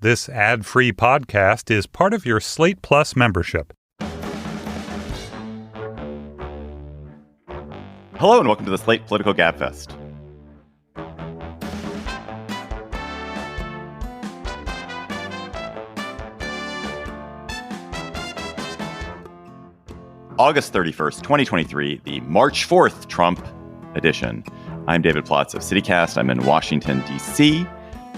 This ad-free podcast is part of your Slate Plus membership. Hello and welcome to the Slate Political Gabfest. August 31st, 2023, the March 4th Trump edition. I'm David Plotz of CityCast. I'm in Washington, D.C.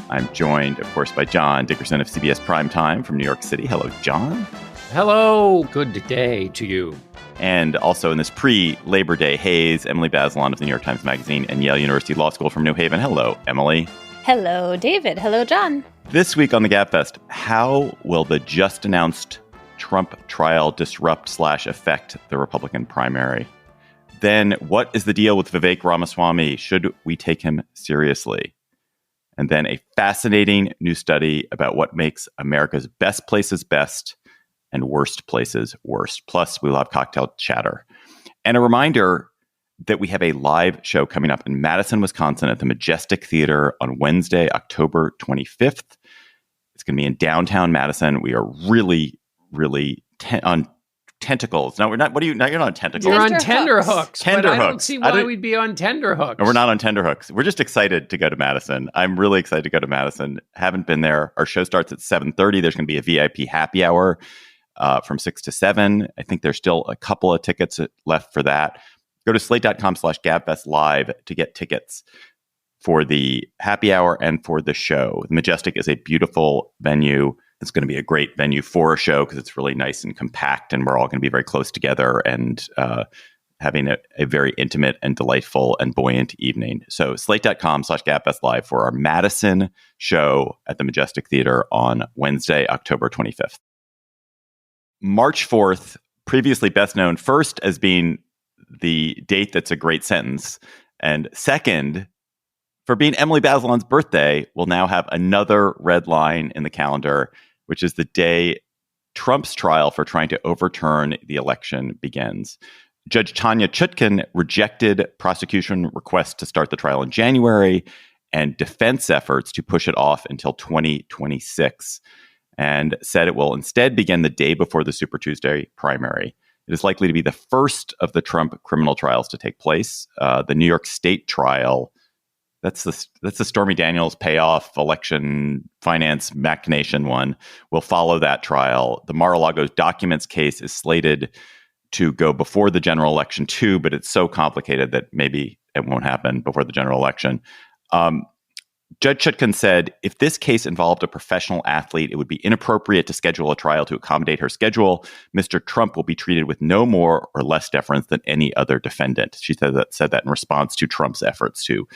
I'm joined, of course, by John Dickerson of CBS Prime Time from New York City. Hello, John. Hello. Good day to you. And also in this pre-Labor Day haze, Emily Bazelon of the New York Times Magazine and Yale University Law School from New Haven. Hello, Emily. Hello, David. Hello, John. This week on the Gabfest, how will the just-announced Trump trial disrupt/affect the Republican primary? Then, what is the deal with Vivek Ramaswamy? Should we take him seriously? And then a fascinating new study about what makes America's best places best and worst places worst. Plus, we'll have cocktail chatter. And a reminder that we have a live show coming up in Madison, Wisconsin at the Majestic Theater on Wednesday, October 25th. It's going to be in downtown Madison. We are really on tentacles. No, we're not. What are you? No, you're not on tentacles. You're on tenterhooks. Tenterhooks. I don't see why we'd be on tenterhooks. No, we're not on tenterhooks. We're just excited to go to Madison. I'm really excited to go to Madison. Haven't been there. Our show starts at 7:30. There's going to be a VIP happy hour from 6 to 7. I think there's still a couple of tickets left for that. Go to slate.com/Gabfest Live to get tickets for the happy hour and for the show. The Majestic is a beautiful venue. It's going to be a great venue for a show because it's really nice and compact, and we're all going to be very close together and having a very intimate and delightful and buoyant evening. So slate.com/Gabfest Live for our Madison show at the Majestic Theater on Wednesday, October 25th. March 4th, previously best known first as being the date that's a great sentence, and second, for being Emily Bazelon's birthday, we'll now have another red line in the calendar, which is the day Trump's trial for trying to overturn the election begins. Judge Tanya Chutkan rejected prosecution requests to start the trial in January and defense efforts to push it off until 2026, and said it will instead begin the day before the Super Tuesday primary. It is likely to be the first of the Trump criminal trials to take place. The New York State trial, that's the Stormy Daniels payoff election finance machination one, will follow that trial. The Mar-a-Lago documents case is slated to go before the general election too, but it's so complicated that maybe it won't happen before the general election. Judge Chutkan said, if this case involved a professional athlete, it would be inappropriate to schedule a trial to accommodate her schedule. Mr. Trump will be treated with no more or less deference than any other defendant. She said that in response to Trump's efforts to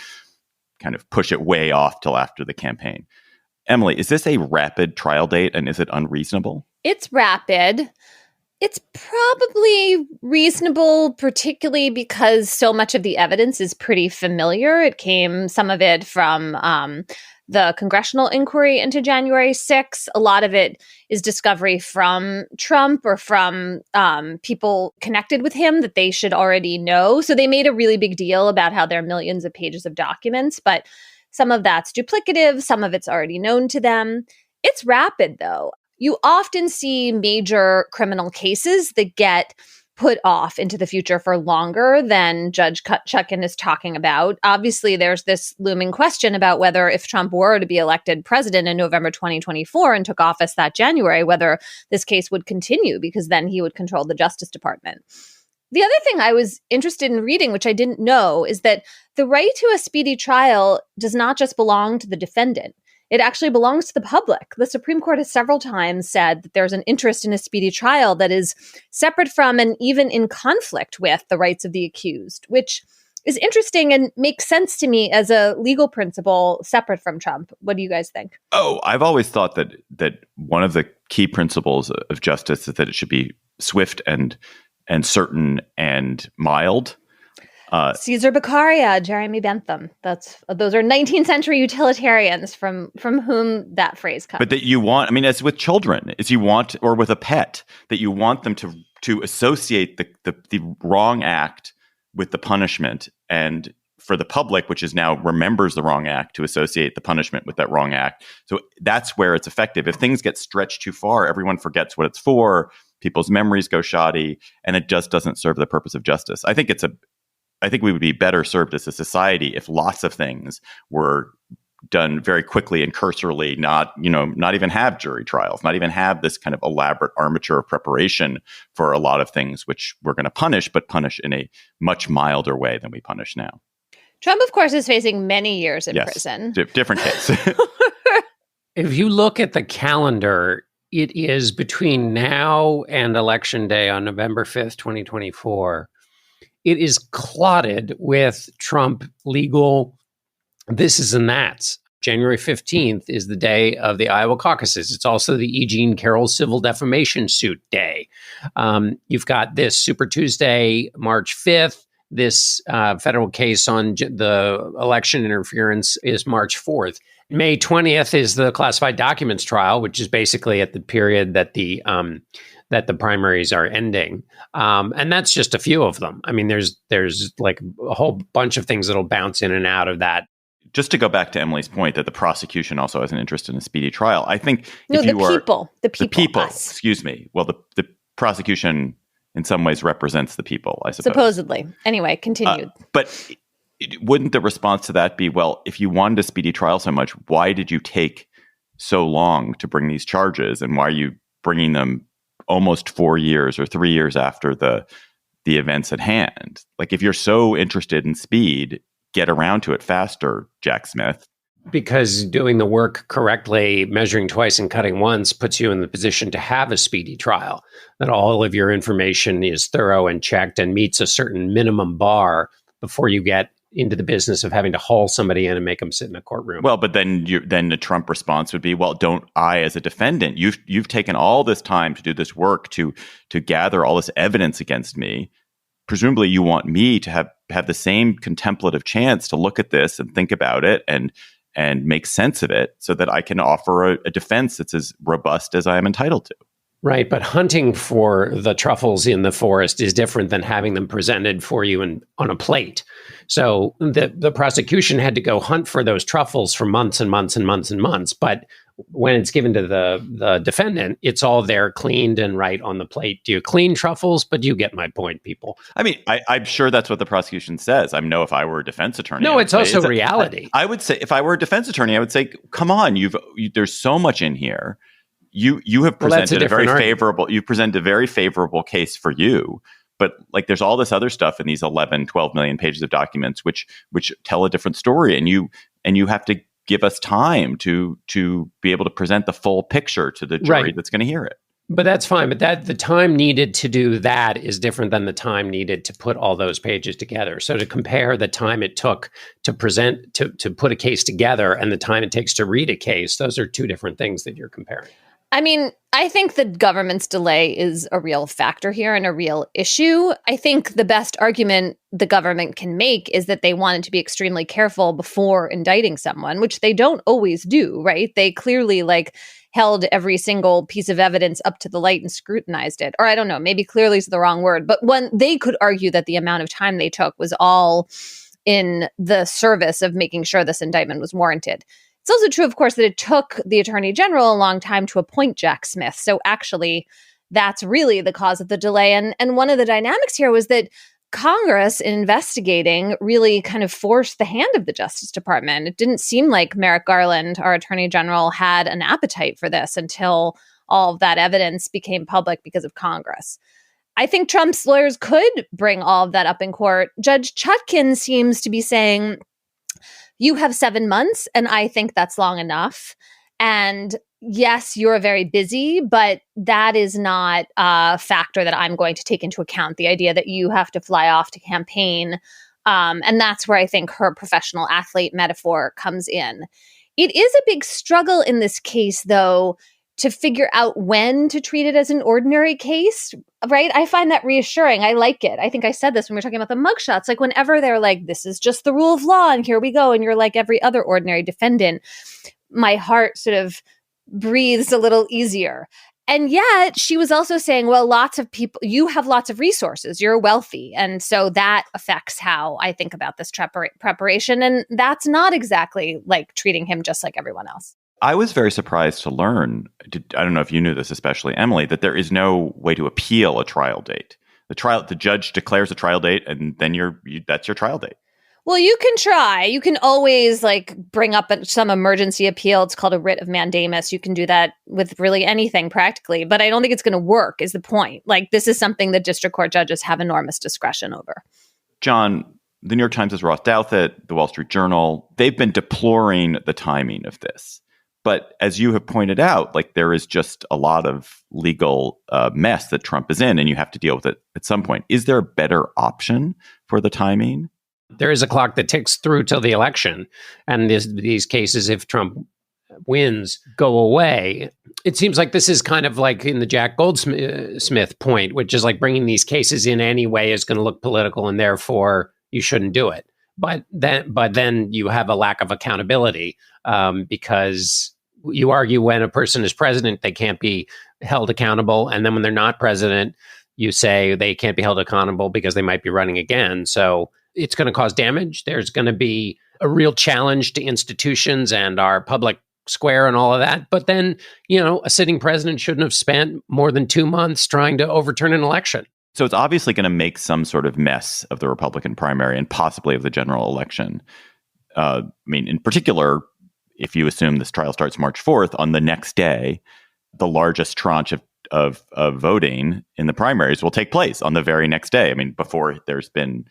kind of push it way off till after the campaign. Emily, is this a rapid trial date and is it unreasonable? It's rapid. It's probably reasonable, particularly because so much of the evidence is pretty familiar. It came, some of it from the congressional inquiry into January 6th. A lot of it is discovery from Trump or from people connected with him that they should already know. So they made a really big deal about how there are millions of pages of documents, but some of that's duplicative. Some of it's already known to them. It's rapid, though. You often see major criminal cases that get put off into the future for longer than Judge Chutkan is talking about. Obviously, there's this looming question about whether if Trump were to be elected president in November 2024 and took office that January, whether this case would continue, because then he would control the Justice Department. The other thing I was interested in reading, which I didn't know, is that the right to a speedy trial does not just belong to the defendant. It actually belongs to the public. The Supreme Court has several times said that there's an interest in a speedy trial that is separate from and even in conflict with the rights of the accused, which is interesting and makes sense to me as a legal principle separate from Trump. What do you guys think? Oh, I've always thought that one of the key principles of justice is that it should be swift and certain and mild. Caesar Beccaria, Jeremy Bentham. Those are 19th century utilitarians from whom that phrase comes. But that you want, I mean, as with children, is you want, or with a pet, that you want them to associate the wrong act with the punishment and for the public, which is now remembers the wrong act, to associate the punishment with that wrong act. So that's where it's effective. If things get stretched too far, everyone forgets what it's for, people's memories go shoddy, and it just doesn't serve the purpose of justice. I think we would be better served as a society if lots of things were done very quickly and cursorily, not even have jury trials, not even have this kind of elaborate armature of preparation for a lot of things which we're going to punish, but punish in a much milder way than we punish now. Trump, of course, is facing many years in prison. Different case. If you look at the calendar, it is between now and Election Day on November 5th, 2024. It is clotted with Trump legal thises and that's. January 15th is the day of the Iowa caucuses. It's also the E. Jean Carroll civil defamation suit day. You've got this Super Tuesday, March 5th. This federal case on the election interference is March 4th. May 20th is the classified documents trial, which is basically at the period that the primaries are ending. And that's just a few of them. I mean, there's like a whole bunch of things that'll bounce in and out of that. Just to go back to Emily's point that the prosecution also has an interest in a speedy trial, I think the people, us. Excuse me. Well, the prosecution in some ways represents the people, I suppose. Supposedly. Anyway, continue. But wouldn't the response to that be, well, if you wanted a speedy trial so much, why did you take so long to bring these charges, and why are you bringing them almost 4 years or 3 years after the events at hand? Like, if you're so interested in speed, get around to it faster, Jack Smith. Because doing the work correctly, measuring twice and cutting once, puts you in the position to have a speedy trial, that all of your information is thorough and checked and meets a certain minimum bar before you get into the business of having to haul somebody in and make them sit in a courtroom. Well, but then the Trump response would be, well, don't I, as a defendant, you've taken all this time to do this work to gather all this evidence against me. Presumably you want me to have the same contemplative chance to look at this and think about it and make sense of it so that I can offer a defense that's as robust as I am entitled to. Right. But hunting for the truffles in the forest is different than having them presented for you on a plate. So the prosecution had to go hunt for those truffles for months and months and months and months. But when it's given to the defendant, it's all there cleaned and right on the plate. Do you clean truffles? But you get my point, people. I mean, I'm sure that's what the prosecution says. I know if I were a defense attorney. No, it's also reality. I would say if I were a defense attorney, I would say, come on, there's so much in here. You have presented a very favorable case for you. But like, there's all this other stuff in these 11, 12 million pages of documents, which tell a different story. And you have to give us time to be able to present the full picture to the jury that's going to hear it. But that's fine. But the time needed to do that is different than the time needed to put all those pages together. So to compare the time it took to present, to put a case together and the time it takes to read a case, those are two different things that you're comparing. I mean, I think the government's delay is a real factor here and a real issue. I think the best argument the government can make is that they wanted to be extremely careful before indicting someone, which they don't always do, right? They clearly held every single piece of evidence up to the light and scrutinized it. Or I don't know, maybe clearly is the wrong word, but when they could argue that the amount of time they took was all in the service of making sure this indictment was warranted. It's also true, of course, that it took the attorney general a long time to appoint Jack Smith. So actually, that's really the cause of the delay. And one of the dynamics here was that Congress, in investigating, really kind of forced the hand of the Justice Department. It didn't seem like Merrick Garland, our attorney general, had an appetite for this until all of that evidence became public because of Congress. I think Trump's lawyers could bring all of that up in court. Judge Chutkan seems to be saying, you have 7 months, and I think that's long enough. And yes, you're very busy, but that is not a factor that I'm going to take into account, the idea that you have to fly off to campaign. And that's where I think her professional athlete metaphor comes in. It is a big struggle in this case, though, to figure out when to treat it as an ordinary case, right? I find that reassuring. I like it. I think I said this when we were talking about the mugshots. Like, whenever they're like, this is just the rule of law and here we go, and you're like every other ordinary defendant, my heart sort of breathes a little easier. And yet she was also saying, well, lots of people, you have lots of resources, you're wealthy. And so that affects how I think about this preparation. And that's not exactly like treating him just like everyone else. I was very surprised to learn, I don't know if you knew this, especially Emily, that there is no way to appeal a trial date. The judge declares a trial date, and then that's your trial date. Well, you can try. You can always like bring up some emergency appeal. It's called a writ of mandamus. You can do that with really anything practically, but I don't think it's going to work is the point. Like this is something that district court judges have enormous discretion over. John, the New York Times' Ross Douthat, the Wall Street Journal, they've been deploring the timing of this. But as you have pointed out, like there is just a lot of legal mess that Trump is in, and you have to deal with it at some point. Is there a better option for the timing? There is a clock that ticks through till the election. And these cases, if Trump wins, go away. It seems like this is kind of like in the Jack Goldsmith point, which is like bringing these cases in anyway is going to look political, and therefore you shouldn't do it. But then you have a lack of accountability because you argue when a person is president, they can't be held accountable. And then when they're not president, you say they can't be held accountable because they might be running again. So it's going to cause damage. There's going to be a real challenge to institutions and our public square and all of that. But then, a sitting president shouldn't have spent more than 2 months trying to overturn an election. So it's obviously going to make some sort of mess of the Republican primary and possibly of the general election. In particular, if you assume this trial starts March 4th, on the next day, the largest tranche of voting in the primaries will take place on the very next day. Before there's been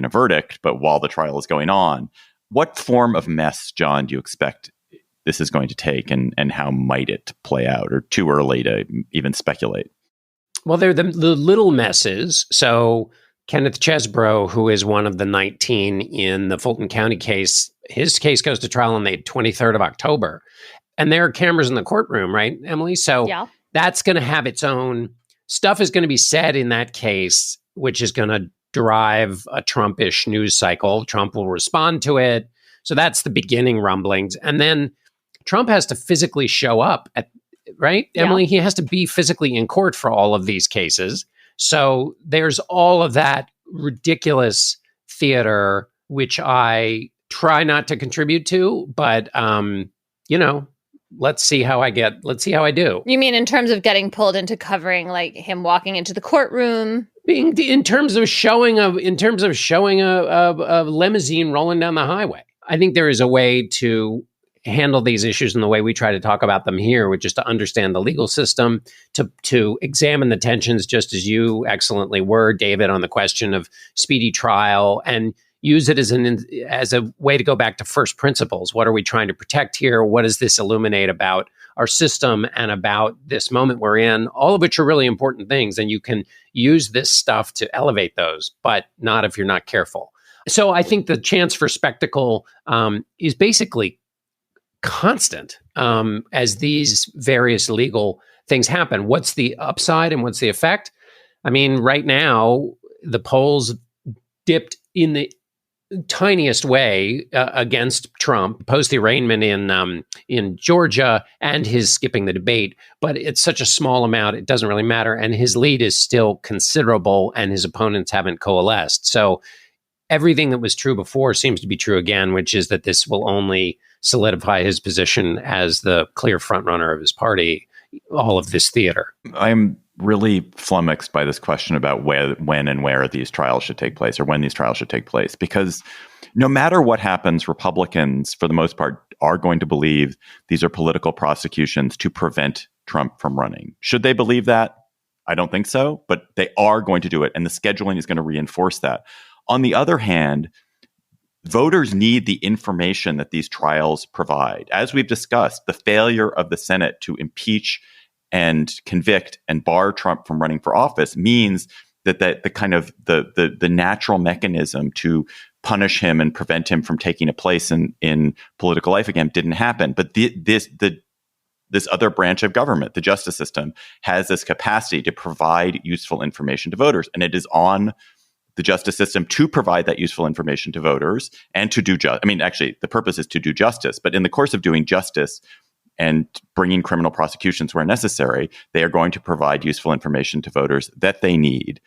a verdict, but while the trial is going on. What form of mess, John, do you expect this is going to take, and how might it play out? Or too early to even speculate? Well, they're the little messes. So Kenneth Chesbrough, who is one of the 19 in the Fulton County case, his case goes to trial on the 23rd of October. And there are cameras in the courtroom, right, Emily? So That's going to have its own stuff is going to be said in that case, which is going to drive a Trumpish news cycle. Trump will respond to it. So that's the beginning rumblings. And then Trump has to physically show up right, Emily? He has to be physically in court for all of these cases. So there's all of that ridiculous theater, which I try not to contribute to, but, let's see how I do. You mean in terms of getting pulled into covering like him walking into the courtroom? In terms of showing a limousine rolling down the highway. I think there is a way to handle these issues in the way we try to talk about them here, which is to understand the legal system, to examine the tensions, just as you excellently were, David, on the question of speedy trial, and use it as a way to go back to first principles. What are we trying to protect here? What does this illuminate about our system and about this moment we're in? All of which are really important things, and you can use this stuff to elevate those, but not if you're not careful. So I think the chance for spectacle is basically constant as these various legal things happen. What's the upside and what's the effect? Right now, the polls dipped in the tiniest way against Trump post the arraignment in Georgia and his skipping the debate, but it's such a small amount, it doesn't really matter, and his lead is still considerable, and his opponents haven't coalesced. So everything that was true before seems to be true again, which is that this will only solidify his position as the clear frontrunner of his party. All of this theater. I'm really flummoxed by this question about when and where these trials should take place, or when these trials should take place, because no matter what happens, Republicans, for the most part, are going to believe these are political prosecutions to prevent Trump from running. Should they believe that? I don't think so, but they are going to do it, and the scheduling is going to reinforce that. On the other hand, voters need the information that these trials provide. As we've discussed, the failure of the Senate to impeach and convict and bar Trump from running for office means that the kind of the natural mechanism to punish him and prevent him from taking a place in political life again didn't happen. But this other branch of government, the justice system, has this capacity to provide useful information to voters, and it is on the justice system to provide that useful information to voters and to do actually, the purpose is to do justice. But in the course of doing justice, and bringing criminal prosecutions where necessary, they are going to provide useful information to voters that they need.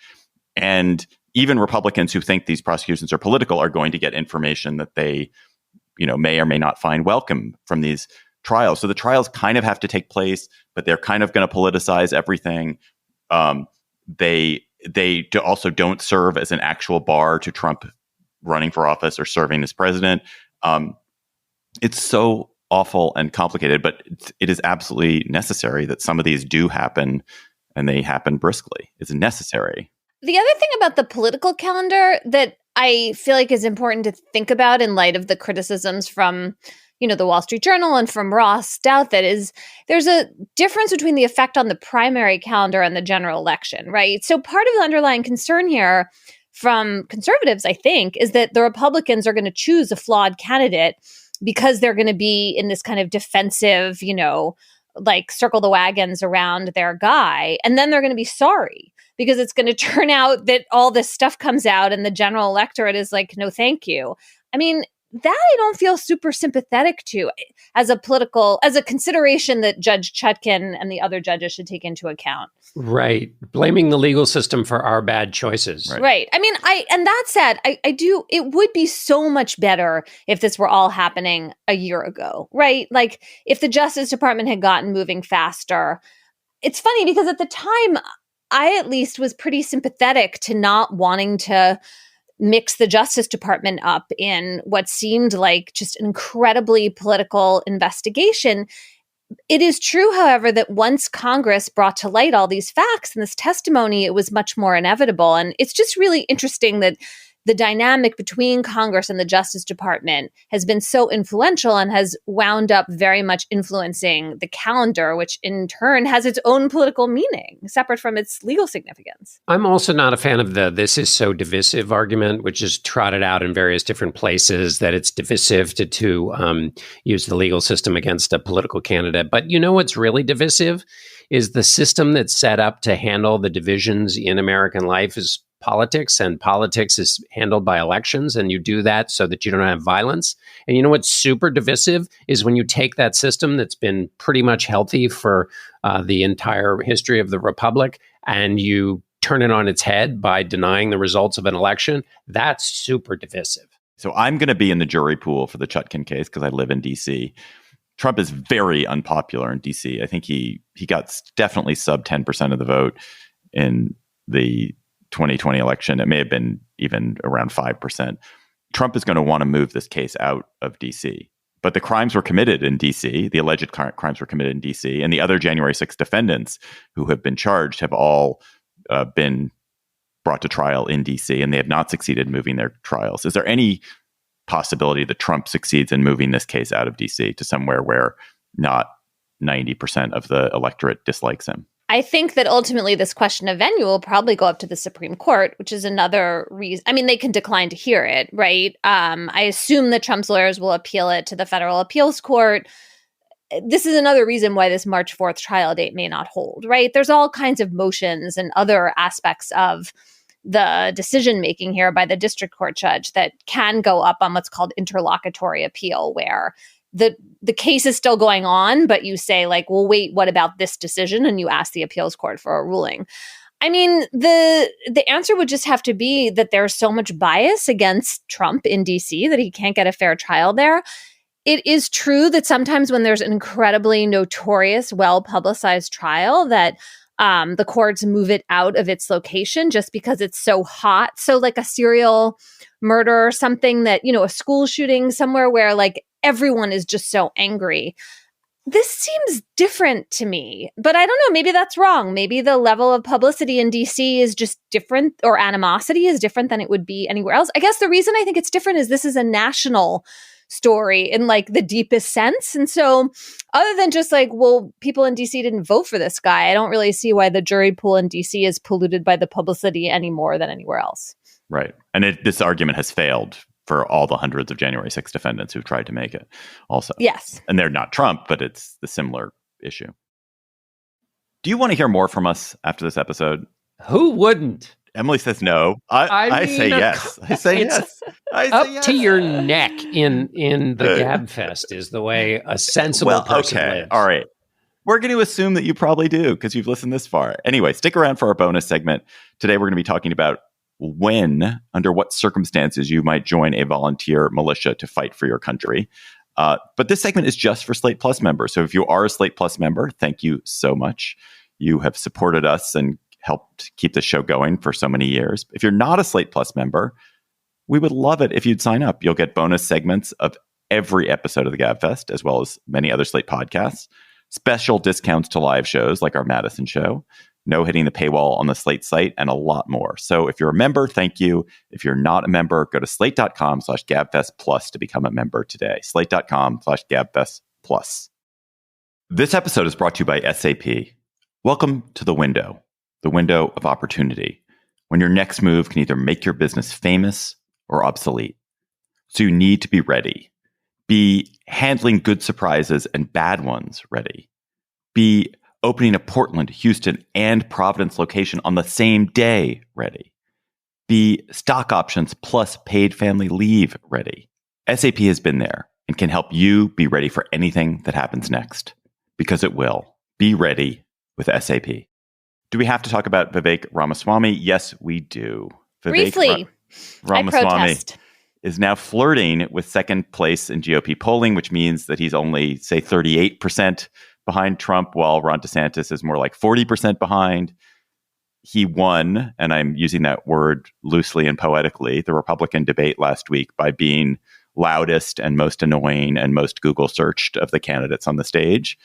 And even Republicans who think these prosecutions are political are going to get information that they, may or may not find welcome from these trials. So the trials kind of have to take place, but they're kind of going to politicize everything. They also don't serve as an actual bar to Trump running for office or serving as president. It's so awful and complicated, but it is absolutely necessary that some of these do happen, and they happen briskly. It's necessary. The other thing about the political calendar that I feel like is important to think about in light of the criticisms from, the Wall Street Journal and from Ross Douthat is there's a difference between the effect on the primary calendar and the general election, right? So part of the underlying concern here from conservatives, I think, is that the Republicans are going to choose a flawed candidate because they're going to be in this kind of defensive, circle the wagons around their guy. And then they're going to be sorry because it's going to turn out that all this stuff comes out and the general electorate is like, no, thank you. I mean, that I don't feel super sympathetic to as a consideration that Judge Chutkan and the other judges should take into account. Right. Blaming the legal system for our bad choices. Right. I mean, and that said, it would be so much better if this were all happening a year ago, right? Like if the Justice Department had gotten moving faster. It's funny because at the time, I at least was pretty sympathetic to not wanting to mix the Justice Department up in what seemed like just an incredibly political investigation. It is true, however, that once Congress brought to light all these facts and this testimony, it was much more inevitable. And it's just really interesting that the dynamic between Congress and the Justice Department has been so influential and has wound up very much influencing the calendar, which in turn has its own political meaning, separate from its legal significance. I'm also not a fan of the "this is so divisive" argument, which is trotted out in various different places, that it's divisive to use the legal system against a political candidate. But what's really divisive is the system that's set up to handle the divisions in American life is politics, and politics is handled by elections, and you do that so that you don't have violence. And what's super divisive is when you take that system that's been pretty much healthy for the entire history of the Republic and you turn it on its head by denying the results of an election. That's super divisive. So I'm going to be in the jury pool for the Chutkan case because I live in D.C. Trump is very unpopular in D.C. I think he got definitely sub 10% of the vote in the 2020 election. It may have been even around 5%. Trump is going to want to move this case out of D.C. But the crimes were committed in D.C. The alleged crimes were committed in D.C. And the other January 6th defendants who have been charged have all been brought to trial in D.C. and they have not succeeded in moving their trials. Is there any possibility that Trump succeeds in moving this case out of D.C. to somewhere where not 90% of the electorate dislikes him? I think that ultimately this question of venue will probably go up to the Supreme Court, which is another reason. I mean, they can decline to hear it, right? I assume that Trump's lawyers will appeal it to the Federal Appeals Court. This is another reason why this March 4th trial date may not hold, right? There's all kinds of motions and other aspects of the decision-making here by the district court judge that can go up on what's called interlocutory appeal, where the case is still going on, but you say like, well, wait, what about this decision? And you ask the appeals court for a ruling. I mean, the answer would just have to be that there's so much bias against Trump in DC that he can't get a fair trial there. It is true that sometimes when there's an incredibly notorious, well-publicized trial that the courts move it out of its location just because it's so hot. So like a serial murder or something that, a school shooting somewhere where like everyone is just so angry. This seems different to me, but I don't know. Maybe that's wrong. Maybe the level of publicity in DC is just different, or animosity is different than it would be anywhere else. I guess the reason I think it's different is this is a national story in like the deepest sense. And so other than just like, well, people in DC didn't vote for this guy, I don't really see why the jury pool in DC is polluted by the publicity any more than anywhere else. Right. And this argument has failed for all the hundreds of January 6th defendants who've tried to make it also. Yes. And they're not Trump, but it's the similar issue. Do you want to hear more from us after this episode? Who wouldn't? Emily says no. I say yes. I say yes. I say yes. Up to your neck in the Gabfest is the way a sensible person lives. All right. We're going to assume that you probably do because you've listened this far. Anyway, stick around for our bonus segment. Today, we're going to be talking about under what circumstances you might join a volunteer militia to fight for your country. But this segment is just for Slate Plus members. So if you are a Slate Plus member, thank you so much. You have supported us and helped keep the show going for so many years. If you're not a Slate Plus member, we would love it if you'd sign up. You'll get bonus segments of every episode of the Gabfest, as well as many other Slate podcasts, special discounts to live shows like our Madison show, no hitting the paywall on the Slate site, and a lot more. So if you're a member, thank you. If you're not a member, go to slate.com/Gabfest Plus to become a member today. Slate.com/Gabfest Plus. This episode is brought to you by SAP. Welcome to the window of opportunity, when your next move can either make your business famous or obsolete. So you need to be ready. Be handling good surprises and bad ones ready. Be opening a Portland, Houston, and Providence location on the same day ready. Be stock options plus paid family leave ready. SAP has been there and can help you be ready for anything that happens next, because it will. Be ready with SAP. Do we have to talk about Vivek Ramaswamy? Yes, we do. Briefly, Ramaswamy I protest. Is now flirting with second place in GOP polling, which means that he's only, say, 38% behind Trump, while Ron DeSantis is more like 40% behind. He won, and I'm using that word loosely and poetically, the Republican debate last week by being loudest and most annoying and most Google searched of the candidates on the stage.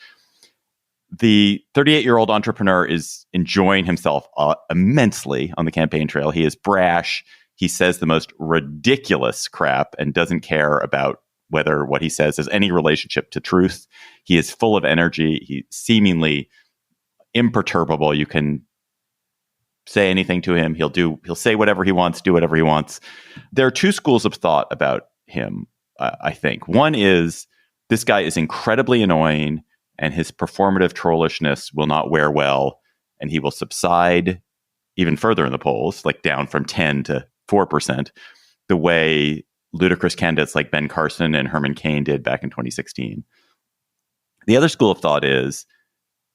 The 38-year-old entrepreneur is enjoying himself immensely on the campaign trail. He is brash. He says the most ridiculous crap and doesn't care about whether what he says has any relationship to truth. He is full of energy. He's seemingly imperturbable. You can say anything to him. He'll say whatever he wants, do whatever he wants. There are two schools of thought about him, I think. One is this guy is incredibly annoying, and his performative trollishness will not wear well, and he will subside even further in the polls, like down from 10 to 4%, the way ludicrous candidates like Ben Carson and Herman Cain did back in 2016. The other school of thought is,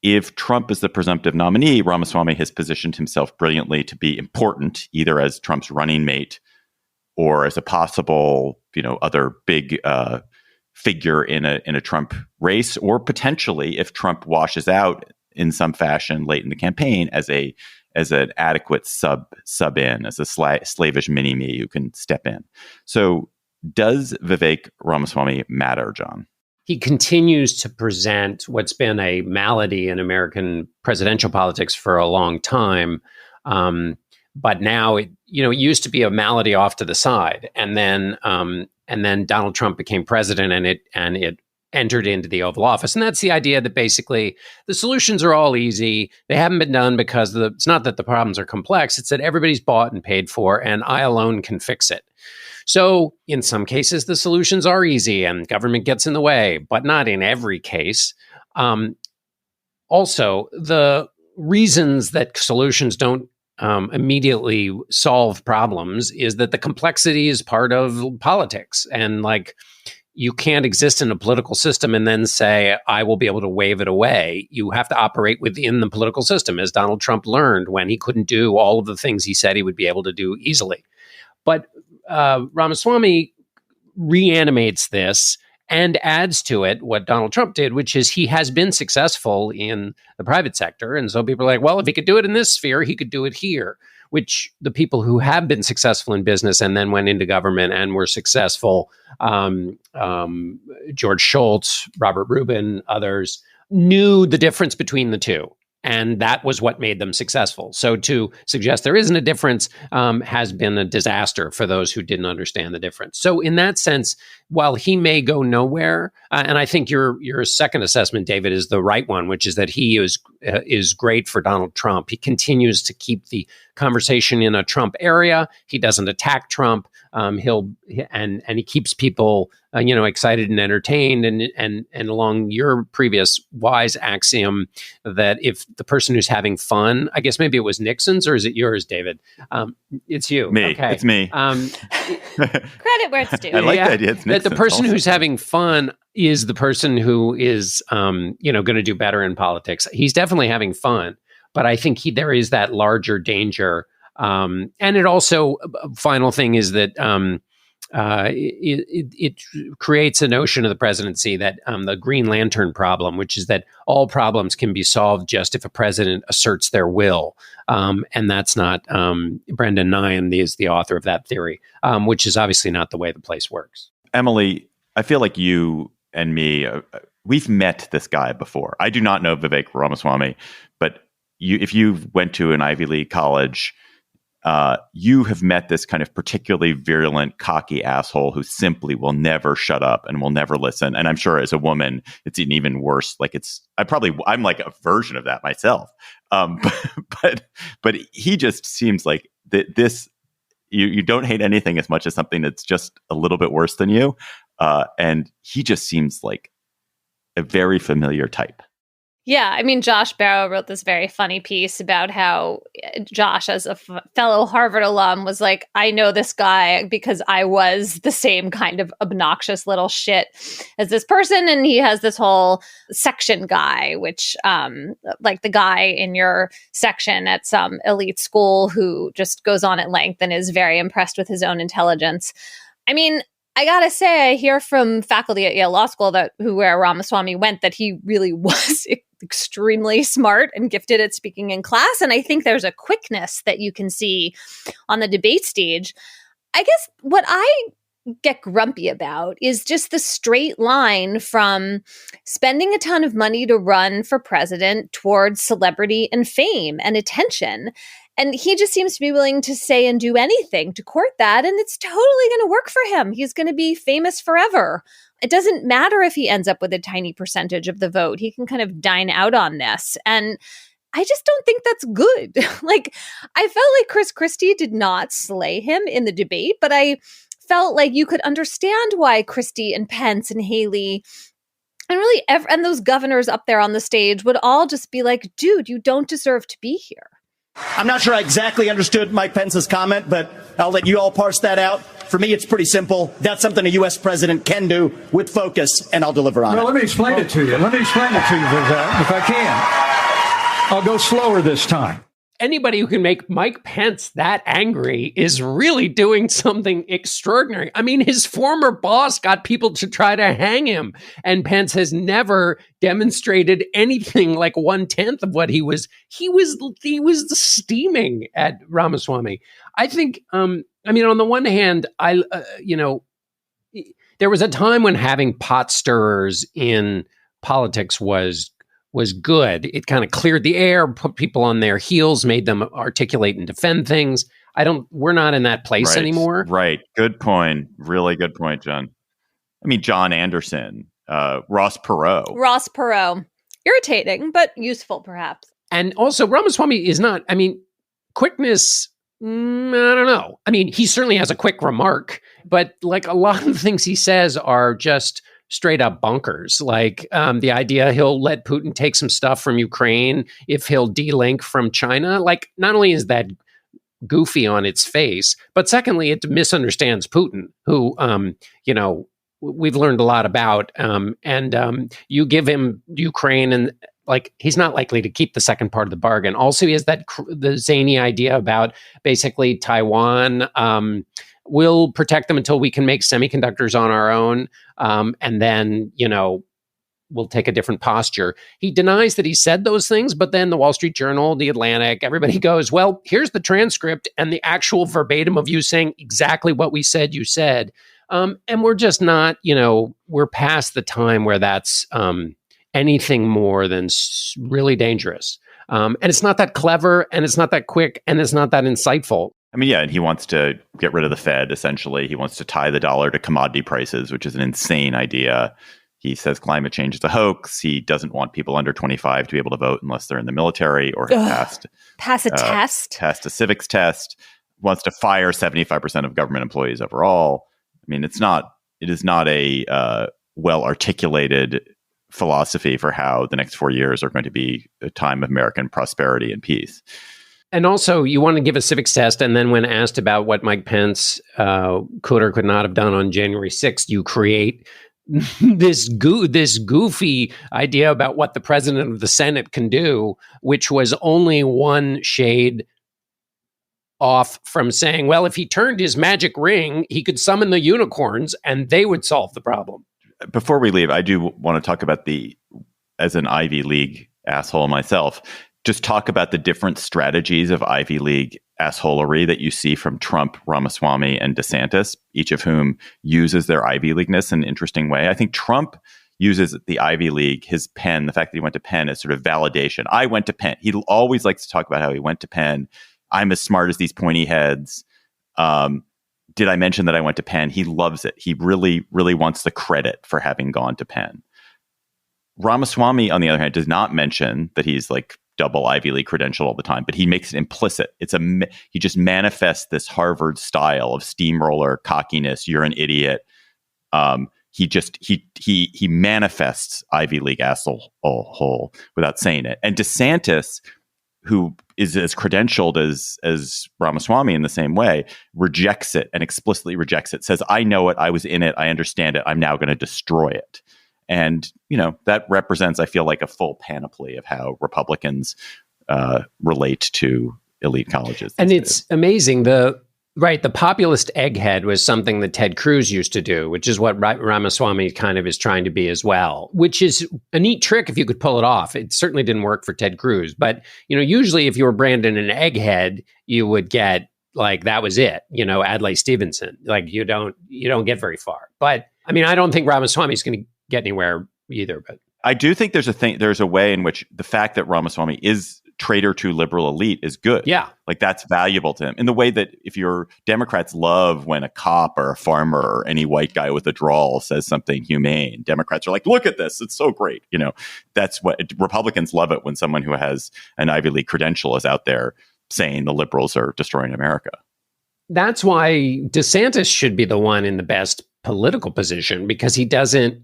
if Trump is the presumptive nominee, Ramaswamy has positioned himself brilliantly to be important, either as Trump's running mate or as a possible, other big figure in a Trump race, or potentially, if Trump washes out in some fashion late in the campaign, as an adequate sub in, as a slavish mini-me who can step in. So does Vivek Ramaswamy matter, John? He continues to present what's been a malady in American presidential politics for a long time. But now it used to be a malady off to the side. And then Donald Trump became president, and it entered into the Oval Office. And that's the idea that basically the solutions are all easy. They haven't been done because it's not that the problems are complex. It's that everybody's bought and paid for, and I alone can fix it. So in some cases, the solutions are easy and government gets in the way, but not in every case. Also, the reasons that solutions don't immediately solve problems is that the complexity is part of politics. And you can't exist in a political system and then say, I will be able to wave it away. You have to operate within the political system, as Donald Trump learned when he couldn't do all of the things he said he would be able to do easily. But Ramaswamy reanimates this and adds to it what Donald Trump did, which is he has been successful in the private sector. And so people are like, well, if he could do it in this sphere, he could do it here, which the people who have been successful in business and then went into government and were successful, George Shultz, Robert Rubin, others, knew the difference between the two. And that was what made them successful. So to suggest there isn't a difference has been a disaster for those who didn't understand the difference. So in that sense, while he may go nowhere, and I think your second assessment, David, is the right one, which is that he is great for Donald Trump. He continues to keep the conversation in a Trump area. He doesn't attack Trump. he keeps people excited and entertained, and along your previous wise axiom that if the person who's having fun, I guess maybe it was Nixon's, or is it yours, David? It's you. Me. Okay. It's me. Credit where it's due. I like the idea. It's that the person also who's having fun is the person who is going to do better in politics. He's definitely having fun, but I think there is that larger danger. And it also, final thing is that it creates a notion of the presidency that the Green Lantern problem, which is that all problems can be solved just if a president asserts their will. And that's not, Brendan Nyhan is the author of that theory, which is obviously not the way the place works. Emily, I feel like you and me, we've met this guy before. I do not know Vivek Ramaswamy, but if you went to an Ivy League college, you have met this kind of particularly virulent, cocky asshole who simply will never shut up and will never listen. And I'm sure as a woman, it's an even worse. Like I'm like a version of that myself. But he just seems like this. You don't hate anything as much as something that's just a little bit worse than you. And he just seems like a very familiar type. Yeah, I mean, Josh Barro wrote this very funny piece about how Josh, as a fellow Harvard alum, was like, I know this guy because I was the same kind of obnoxious little shit as this person. And he has this whole section guy, which like the guy in your section at some elite school who just goes on at length and is very impressed with his own intelligence. I mean, I gotta say, I hear from faculty at Yale Law School where Ramaswamy went that he really was extremely smart and gifted at speaking in class. And I think there's a quickness that you can see on the debate stage. I guess what I get grumpy about is just the straight line from spending a ton of money to run for president towards celebrity and fame and attention. And he just seems to be willing to say and do anything to court that. And it's totally going to work for him. He's going to be famous forever. It doesn't matter if he ends up with a tiny percentage of the vote. He can kind of dine out on this. And I just don't think that's good. Like, I felt like Chris Christie did not slay him in the debate, but I felt like you could understand why Christie and Pence and Haley and really and those governors up there on the stage would all just be like, dude, you don't deserve to be here. I'm not sure I exactly understood Mike Pence's comment, but I'll let you all parse that out. For me, it's pretty simple. That's something a U.S. president can do with focus, and I'll deliver on it. Well, let me explain it to you. If I can. I'll go slower this time. Anybody who can make Mike Pence that angry is really doing something extraordinary. I mean, his former boss got people to try to hang him, and Pence has never demonstrated anything like 1/10 of what he was. He was steaming at Ramaswamy. I think, on the one hand, there was a time when having pot stirrers in politics was good. It kind of cleared the air, put people on their heels, made them articulate and defend things. We're not in that place anymore. Right. Good point. Really good point, John. I mean, John Anderson, Ross Perot. Irritating, but useful perhaps. And also Ramaswamy is not, quickness, I don't know. I mean, he certainly has a quick remark, but like a lot of the things he says are just straight up bonkers. Like the idea he'll let Putin take some stuff from Ukraine if he'll de-link from China. Like, not only is that goofy on its face, but secondly, it misunderstands Putin, who, we've learned a lot about. You give him Ukraine and he's not likely to keep the second part of the bargain. Also, he has the zany idea about basically Taiwan, we'll protect them until we can make semiconductors on our own. And then, we'll take a different posture. He denies that he said those things, but then the Wall Street Journal, the Atlantic, everybody goes, well, here's the transcript and the actual verbatim of you saying exactly what we said you said. And we're just not, we're past the time where that's anything more than really dangerous. And it's not that clever, and it's not that quick, and it's not that insightful. And he wants to get rid of the Fed, essentially. He wants to tie the dollar to commodity prices, which is an insane idea. He says climate change is a hoax. He doesn't want people under 25 to be able to vote unless they're in the military or have passed a test. Passed a civics test. wants to fire 75% of government employees overall. I mean, it is not a well-articulated philosophy for how the next 4 years are going to be a time of American prosperity and peace. And also, you want to give a civics test, and then when asked about what Mike Pence could or could not have done on January 6th, you create this goofy idea about what the president of the Senate can do, which was only one shade off from saying, well, if he turned his magic ring, he could summon the unicorns and they would solve the problem. Before we leave, I do want to talk about as an Ivy League asshole myself, just talk about the different strategies of Ivy League assholery that you see from Trump, Ramaswamy, and DeSantis, each of whom uses their Ivy Leagueness in an interesting way. I think Trump uses the Ivy League, his Penn, the fact that he went to Penn, as sort of validation. I went to Penn. He always likes to talk about how he went to Penn. I'm as smart as these pointy heads. Did I mention that I went to Penn? He loves it. He really, really wants the credit for having gone to Penn. Ramaswamy, on the other hand, does not mention that he's like double Ivy League credential all the time, but he makes it implicit. He just manifests this Harvard style of steamroller cockiness. You're an idiot. He manifests Ivy League asshole without saying it. And DeSantis, who is as credentialed as Ramaswamy in the same way, rejects it and explicitly rejects it. Says, I know it. I was in it. I understand it. I'm now going to destroy it. And, that represents, I feel like, a full panoply of how Republicans relate to elite colleges. And it's amazing. The populist egghead was something that Ted Cruz used to do, which is what Ramaswamy kind of is trying to be as well, which is a neat trick if you could pull it off. It certainly didn't work for Ted Cruz. But, usually if you were branded an egghead, you would get like, that was it, Adlai Stevenson. Like you don't get very far. But I mean, I don't think Ramaswamy is going to get anywhere either. But I do think there's a way in which the fact that Ramaswamy is traitor to liberal elite is good. Yeah. Like that's valuable to him in the way that if your Democrats love when a cop or a farmer or any white guy with a drawl says something humane, Democrats are like, look at this. It's so great. That's what Republicans love it when someone who has an Ivy League credential is out there saying the liberals are destroying America. That's why DeSantis should be the one in the best political position, because he doesn't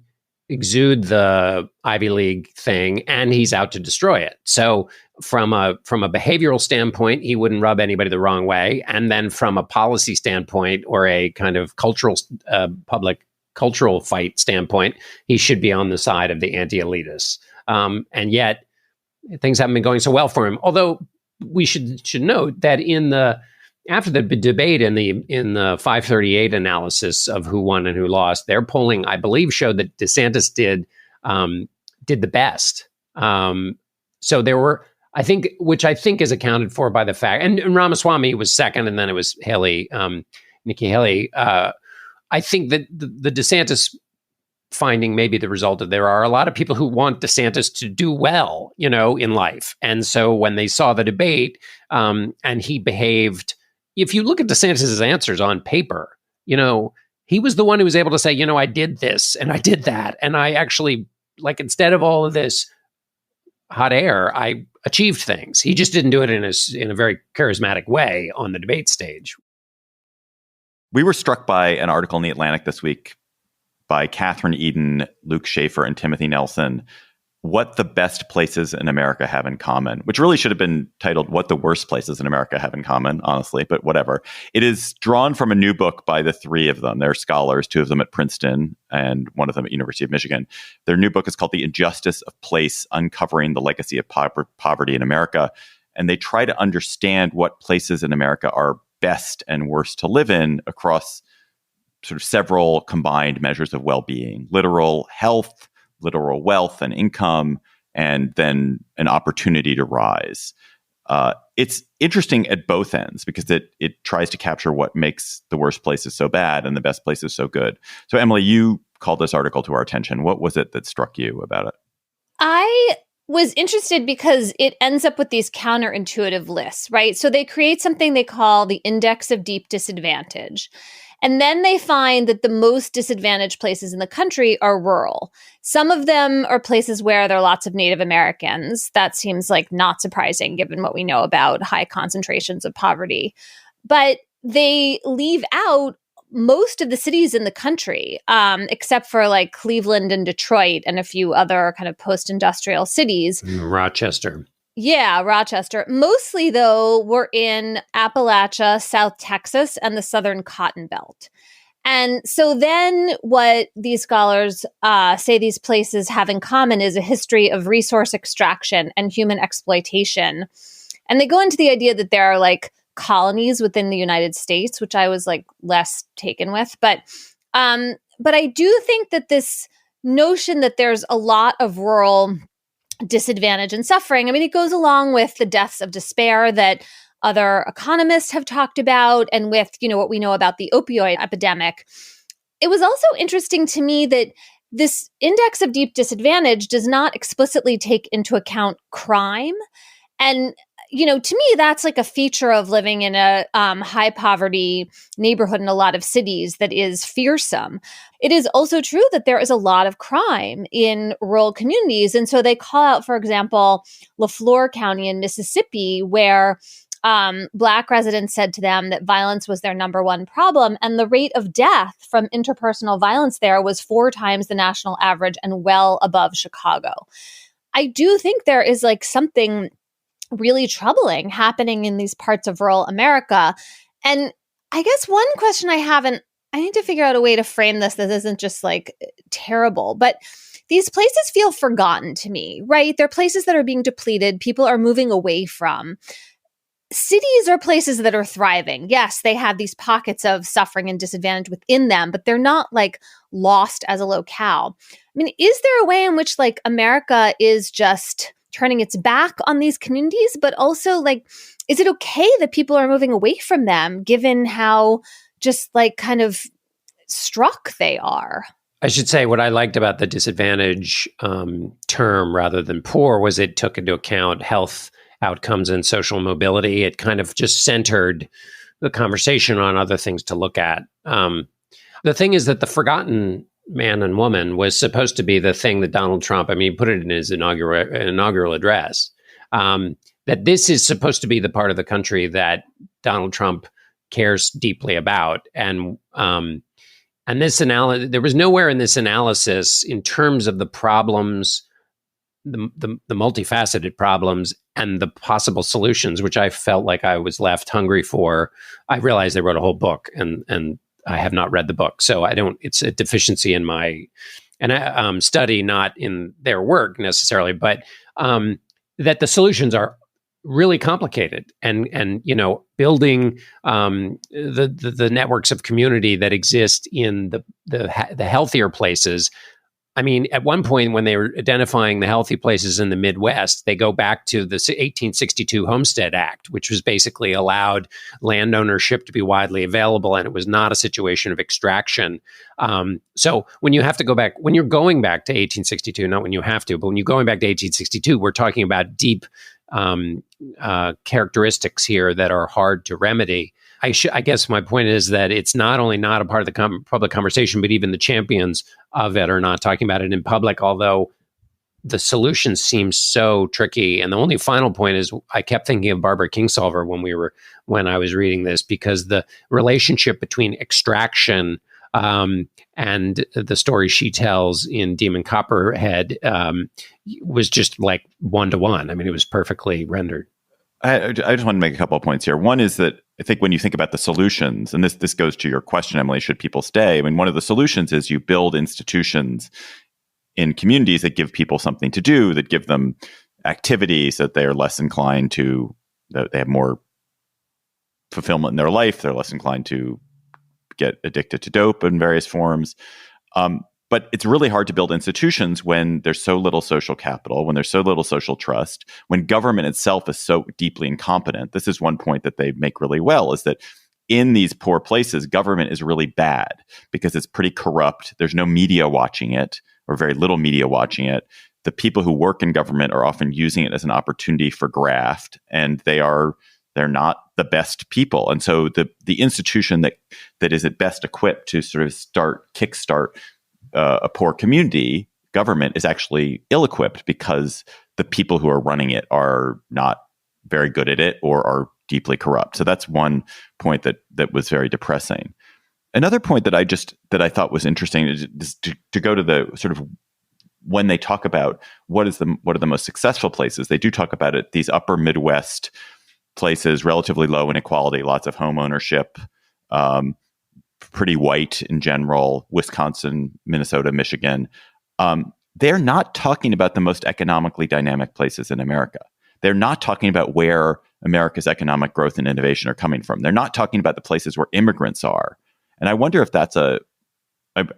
exude the Ivy League thing and he's out to destroy it. So from a behavioral standpoint, he wouldn't rub anybody the wrong way. And then from a policy standpoint or a kind of public cultural fight standpoint, he should be on the side of the anti-elitists. And yet things haven't been going so well for him. Although we should note that after the debate in the 538 analysis of who won and who lost, their polling, I believe, showed that DeSantis did the best. So there were, which I think is accounted for by the fact, and Ramaswamy was second, and then it was Nikki Haley. I think that the DeSantis finding may be the result of there are a lot of people who want DeSantis to do well, in life, and so when they saw the debate and he behaved. If you look at DeSantis' answers on paper, he was the one who was able to say, I did this and I did that. And I actually, instead of all of this hot air, I achieved things. He just didn't do it in a very charismatic way on the debate stage. We were struck by an article in The Atlantic this week by Kathryn, Edin, Luke Shaefer, and Timothy Nelson, What the Best Places in America Have in Common, which really should have been titled What the Worst Places in America Have in Common, honestly, but whatever. It is drawn from a new book by the three of them. They're scholars, two of them at Princeton and one of them at University of Michigan. Their new book is called The Injustice of Place, Uncovering the Legacy of Poverty in America. And they try to understand what places in America are best and worst to live in across sort of several combined measures of well-being: literal health, literal wealth and income, and then an opportunity to rise. It's interesting at both ends because it tries to capture what makes the worst places so bad and the best places so good. So, Emily, you called this article to our attention. What was it that struck you about it? I was interested because it ends up with these counterintuitive lists, right? So they create something they call the Index of Deep Disadvantage. And then they find that the most disadvantaged places in the country are rural. Some of them are places where there are lots of Native Americans. That seems like not surprising given what we know about high concentrations of poverty. But they leave out most of the cities in the country, except for like Cleveland and Detroit and a few other kind of post-industrial cities. Rochester. Yeah, Rochester. Mostly, though, we're in Appalachia, South Texas, and the Southern Cotton Belt. And so then what these scholars say these places have in common is a history of resource extraction and human exploitation. And they go into the idea that there are like colonies within the United States, which I was like less taken with. But I do think that this notion that there's a lot of rural disadvantage and suffering, I mean, it goes along with the deaths of despair that other economists have talked about, and with, you know, what we know about the opioid epidemic. It was also interesting to me that this index of deep disadvantage does not explicitly take into account crime. And, you know, to me, that's like a feature of living in a high poverty neighborhood in a lot of cities that is fearsome. It is also true that there is a lot of crime in rural communities. And so they call out, for example, LaFleur County in Mississippi, where Black residents said to them that violence was their number one problem. And the rate of death from interpersonal violence there was 4 times the national average and well above Chicago. I do think there is like something really troubling happening in these parts of rural America. And I guess one question I have, and I need to figure out a way to frame this that isn't just like terrible, but these places feel forgotten to me, right? They're places that are being depleted, people are moving away from. Cities are places that are thriving. Yes, they have these pockets of suffering and disadvantage within them, but they're not like lost as a locale. I mean, is there a way in which like America is just turning its back on these communities, but also like, is it okay that people are moving away from them given how just like kind of struck they are? I should say what I liked about the disadvantage term rather than poor was it took into account health outcomes and social mobility. It kind of just centered the conversation on other things to look at. The thing is that the forgotten man and woman was supposed to be the thing that Donald Trump, I mean, he put it in his inaugural address, that this is supposed to be the part of the country that Donald Trump cares deeply about. And this there was nowhere in this analysis in terms of the problems, the multifaceted problems and the possible solutions, which I felt like I was left hungry for. I realized they wrote a whole book and I have not read the book. So it's a deficiency in my study, not in their work necessarily, but that the solutions are really complicated and you know, building the networks of community that exist in the healthier places. I mean, at one point when they were identifying the healthy places in the Midwest, they go back to the 1862 Homestead Act, which was basically allowed land ownership to be widely available, and it was not a situation of extraction. So when you have to go back, when you're going back to 1862, not when you have to, but when you're going back to 1862, we're talking about deep characteristics here that are hard to remedy. I guess my point is that it's not only not a part of the public conversation, but even the champions of it are not talking about it in public, although the solution seems so tricky. And the only final point is I kept thinking of Barbara Kingsolver when I was reading this, because the relationship between extraction and the story she tells in Demon Copperhead was just like 1-to-1. I mean, it was perfectly rendered. I just want to make a couple of points here. One is that I think when you think about the solutions, and this goes to your question, Emily, should people stay? I mean, one of the solutions is you build institutions in communities that give people something to do, that give them activities that they are less inclined to, that they have more fulfillment in their life, they're less inclined to get addicted to dope in various forms. But it's really hard to build institutions when there's so little social capital, when there's so little social trust, when government itself is so deeply incompetent. This is one point that they make really well, is that in these poor places, government is really bad because it's pretty corrupt. There's no media watching it, or very little media watching it. The people who work in government are often using it as an opportunity for graft, and they're not the best people. And so the institution that is at best equipped to sort of kickstart a poor community, government, is actually ill-equipped because the people who are running it are not very good at it, or are deeply corrupt. So that's one point that was very depressing. Another point that I thought was interesting is to go to the sort of when they talk about what are the most successful places. They do talk about it, these upper Midwest places, relatively low inequality, lots of home ownership, pretty white in general, Wisconsin, Minnesota, Michigan. They're not talking about the most economically dynamic places in America. They're not talking about where America's economic growth and innovation are coming from. They're not talking about the places where immigrants are. And I wonder if that's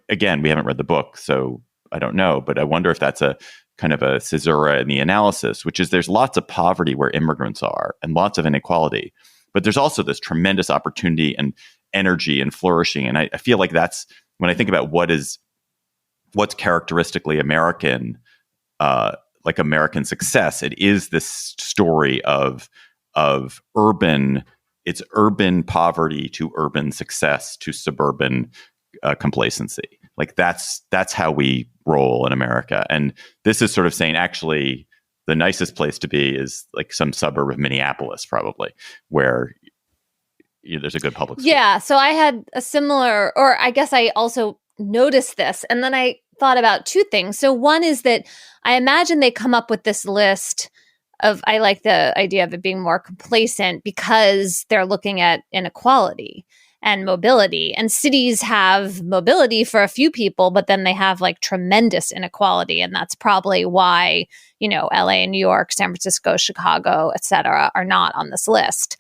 again, we haven't read the book, so I don't know, but I wonder if that's a kind of a caesura in the analysis, which is there's lots of poverty where immigrants are and lots of inequality. But there's also this tremendous opportunity and energy and flourishing. And I feel like that's when I think about what's characteristically American, like American success, it is this story of urban poverty to urban success to suburban complacency. Like that's how we roll in America. And this is sort of saying, actually, the nicest place to be is like some suburb of Minneapolis, probably, where there's a good public school. Yeah. So I had a similar, or I guess I also noticed this, and then I thought about two things. So one is that I imagine they come up with this list of, I like the idea of it being more complacent because they're looking at inequality and mobility. And cities have mobility for a few people, but then they have like tremendous inequality. And that's probably why, LA and New York, San Francisco, Chicago, et cetera, are not on this list.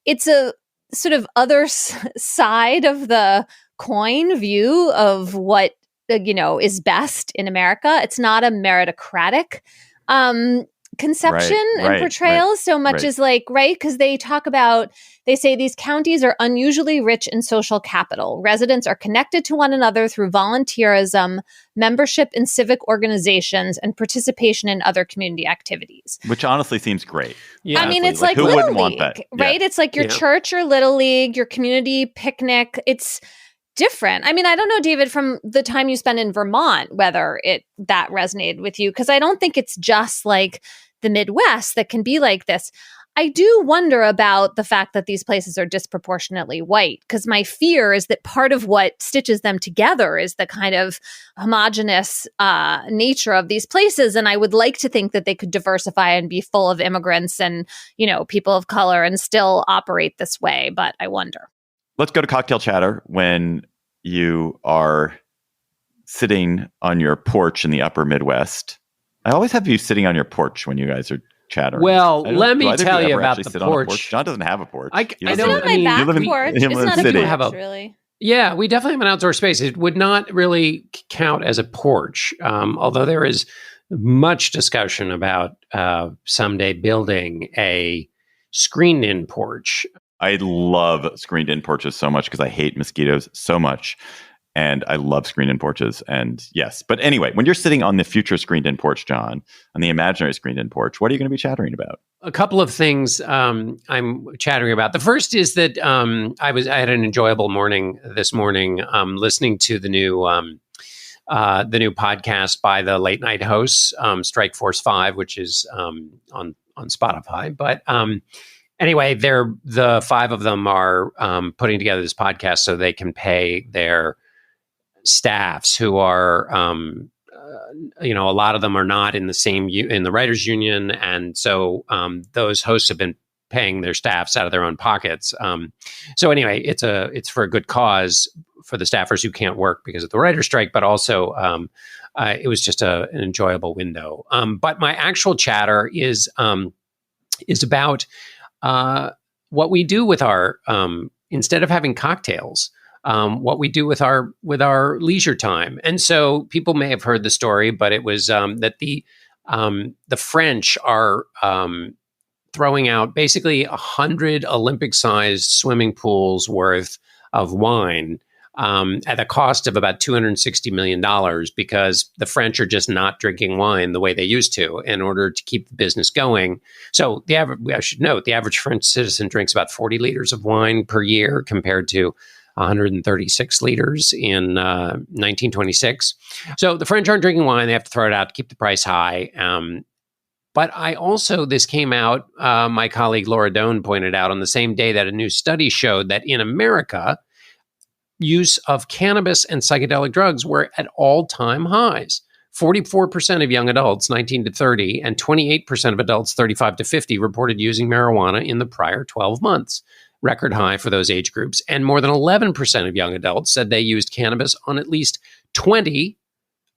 It's a sort of other side of the coin view of what, is best in America. It's not a meritocratic conception and portrayal so much as like, because they say these counties are unusually rich in social capital. Residents are connected to one another through volunteerism, membership in civic organizations, and participation in other community activities. Which honestly seems great. Yeah. I mean, it's like who Little wouldn't League, want that? right? It's like your church or Little League, your community picnic. It's different. I mean, I don't know, David, from the time you spent in Vermont, whether that resonated with you, because I don't think it's just like the Midwest that can be like this. I do wonder about the fact that these places are disproportionately white, because my fear is that part of what stitches them together is the kind of homogenous nature of these places. And I would like to think that they could diversify and be full of immigrants and, people of color and still operate this way. But I wonder. Let's go to cocktail chatter when you are sitting on your porch in the upper Midwest. I always have you sitting on your porch when you guys are chattering. Well, let me tell you about the porch. John doesn't have a porch. I know. My back porch. It's not a porch, really. Yeah, we definitely have an outdoor space. It would not really count as a porch, although there is much discussion about someday building a screened-in porch. I love screened-in porches so much because I hate mosquitoes so much. And I love screened-in porches. And yes. But anyway, when you're sitting on the future screened-in porch, John, on the imaginary screened-in porch, what are you going to be chattering about? A couple of things I'm chattering about. The first is that I had an enjoyable morning this morning listening to the new podcast by the late night hosts, Strike Force 5, which is on Spotify. But anyway, the five of them are putting together this podcast so they can pay their staffs who are, a lot of them are not in the writers union. And so those hosts have been paying their staffs out of their own pockets. So anyway, it's for a good cause for the staffers who can't work because of the writer's strike, but also it was just an enjoyable window. But my actual chatter is about what we do with our, instead of having cocktails, what we do with our leisure time. And so people may have heard the story, but it was that the French are throwing out basically 100 Olympic-sized swimming pools worth of wine at a cost of about $260 million because the French are just not drinking wine the way they used to in order to keep the business going. So I should note, the average French citizen drinks about 40 liters of wine per year compared to 136 liters in 1926. So the French aren't drinking wine. They have to throw it out to keep the price high. But I also, this came out, my colleague Laura Doan pointed out on the same day that a new study showed that in America, use of cannabis and psychedelic drugs were at all-time highs. 44% of young adults 19 to 30 and 28% of adults 35 to 50 reported using marijuana in the prior 12 months. Record high for those age groups. And more than 11% of young adults said they used cannabis on at least 20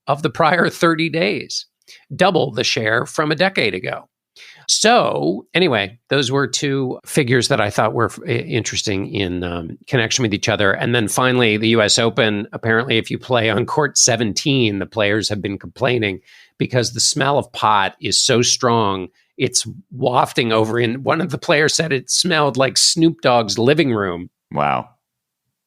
of the prior 30 days, double the share from a decade ago. So anyway, those were two figures that I thought were interesting in connection with each other. And then finally, the U.S. Open, apparently if you play on court 17, the players have been complaining because the smell of pot is so strong, it's wafting over. In one of the players said it smelled like Snoop Dogg's living room. Wow.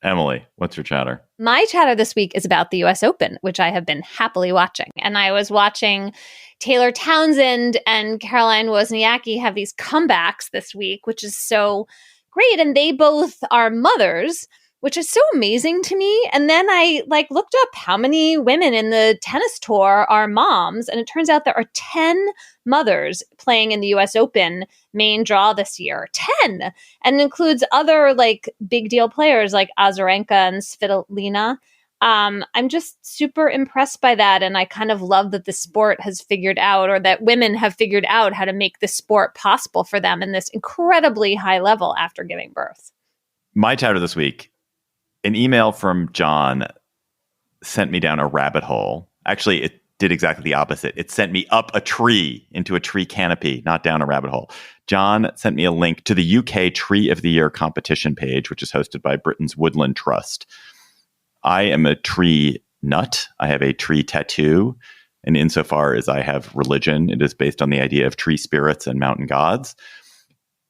Emily, what's your chatter? My chatter this week is about the US Open, which I have been happily watching. And I was watching Taylor Townsend and Caroline Wozniacki have these comebacks this week, which is so great. And they both are mothers, which is so amazing to me. And then I looked up how many women in the tennis tour are moms. And it turns out there are 10 mothers playing in the US Open main draw this year. 10. And includes other big deal players like Azarenka and Svitolina. I'm just super impressed by that. And I kind of love that the sport has figured out, or that women have figured out how to make the sport possible for them in this incredibly high level after giving birth. My chatter this week, an email from John sent me down a rabbit hole. Actually, it did exactly the opposite. It sent me up a tree, into a tree canopy, not down a rabbit hole. John sent me a link to the UK Tree of the Year competition page, which is hosted by Britain's Woodland Trust. I am a tree nut. I have a tree tattoo. And insofar as I have religion, it is based on the idea of tree spirits and mountain gods.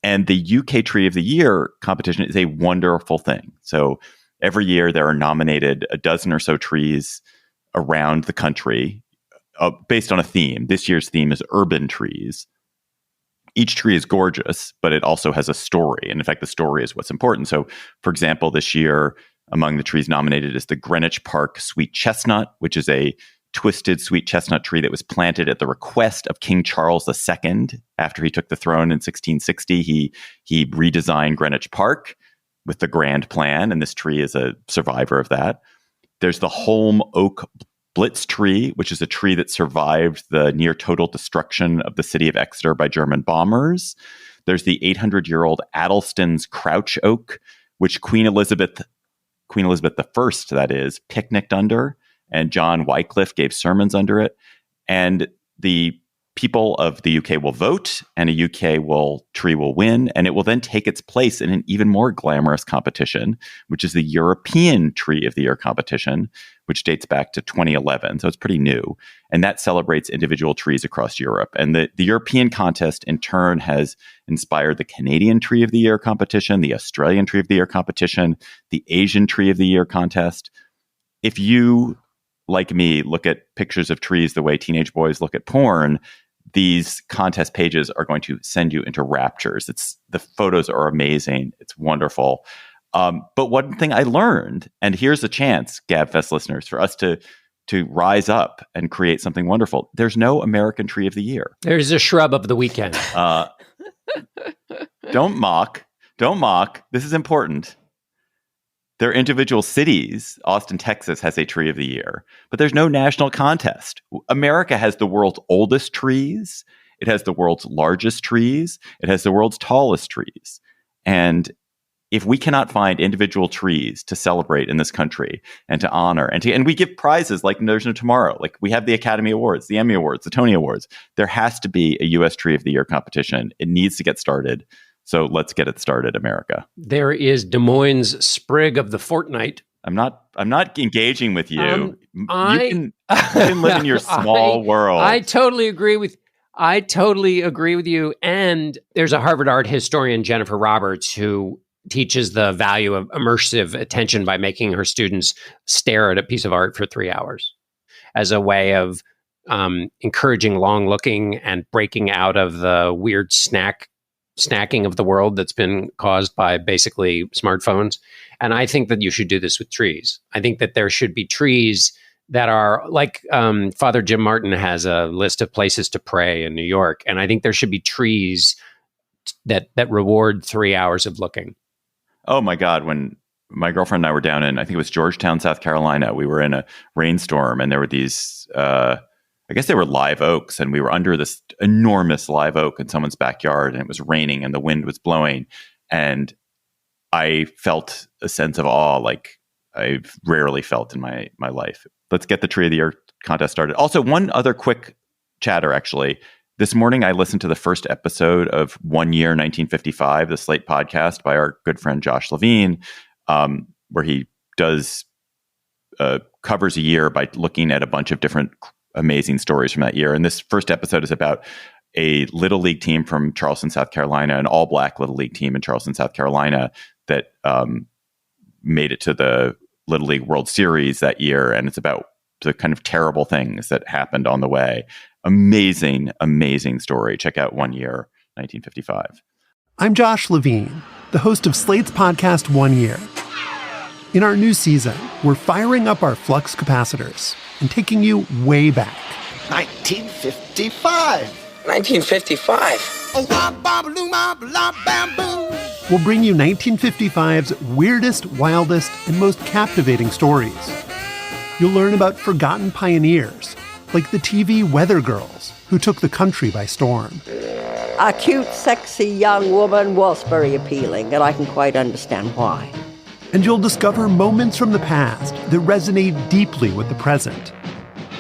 And the UK Tree of the Year competition is a wonderful thing. So every year there are nominated a dozen or so trees around the country based on a theme. This year's theme is urban trees. Each tree is gorgeous, but it also has a story. And in fact, the story is what's important. So, for example, this year, among the trees nominated is the Greenwich Park sweet chestnut, which is a twisted sweet chestnut tree that was planted at the request of King Charles II. After he took the throne in 1660, he redesigned Greenwich Park with the grand plan, and this tree is a survivor of that. There's the Holm Oak Blitz tree, which is a tree that survived the near total destruction of the city of Exeter by German bombers. There's the 800-year-old Addleston's Crouch Oak, which Queen Elizabeth I, that is, picnicked under, and John Wycliffe gave sermons under it. And the people of the UK will vote, and a UK tree will win, and it will then take its place in an even more glamorous competition, which is the European Tree of the Year competition, which dates back to 2011. So it's pretty new. And that celebrates individual trees across Europe. And the European contest, in turn, has inspired the Canadian Tree of the Year competition, the Australian Tree of the Year competition, the Asian Tree of the Year contest. If you, like me, look at pictures of trees the way teenage boys look at porn, these contest pages are going to send you into raptures. The photos are amazing. It's wonderful. But one thing I learned, and here's a chance, Gabfest listeners, for us to rise up and create something wonderful. There's no American Tree of the Year. There's a shrub of the weekend. Don't mock. This is important. There are individual cities. Austin, Texas has a Tree of the Year, but there's no national contest. America has the world's oldest trees. It has the world's largest trees. It has the world's tallest trees. And if we cannot find individual trees to celebrate in this country and to honor, and we give prizes like there's no tomorrow, like we have the Academy Awards, the Emmy Awards, the Tony Awards, there has to be a U.S. Tree of the Year competition. It needs to get started. So let's get it started, America. There is Des Moines' Sprig of the Fortnight. I'm not engaging with you. You can live in your small world. I totally agree with you. And there's a Harvard art historian, Jennifer Roberts, who teaches the value of immersive attention by making her students stare at a piece of art for 3 hours as a way of encouraging long looking and breaking out of the weird snacking of the world that's been caused by basically smartphones. And I think that you should do this with trees. I think that there should be trees that are like Father Jim Martin has a list of places to pray in New York. And I think there should be trees that reward 3 hours of looking. Oh my God. When my girlfriend and I were down in, I think it was Georgetown, South Carolina, we were in a rainstorm and there were these, I guess they were live oaks, and we were under this enormous live oak in someone's backyard, and it was raining and the wind was blowing. And I felt a sense of awe like I've rarely felt in my life. Let's get the Tree of the Year contest started. Also, one other quick chatter, actually. This morning, I listened to the first episode of 1 Year, 1955, the Slate podcast by our good friend Josh Levine, where he does covers a year by looking at a bunch of different amazing stories from that year. And this first episode is about a Little League team from Charleston, South Carolina, an all-black Little League team in Charleston, South Carolina that made it to the Little League World Series that year. And it's about the kind of terrible things that happened on the way. Amazing, amazing story. Check out 1 Year, 1955. I'm Josh Levine, the host of Slate's podcast 1 Year. In our new season, we're firing up our flux capacitors and taking you way back. 1955. 1955. We'll bring you 1955's weirdest, wildest, and most captivating stories. You'll learn about forgotten pioneers, like the TV Weather Girls, who took the country by storm. A cute, sexy young woman was very appealing, and I can quite understand why. And you'll discover moments from the past that resonate deeply with the present,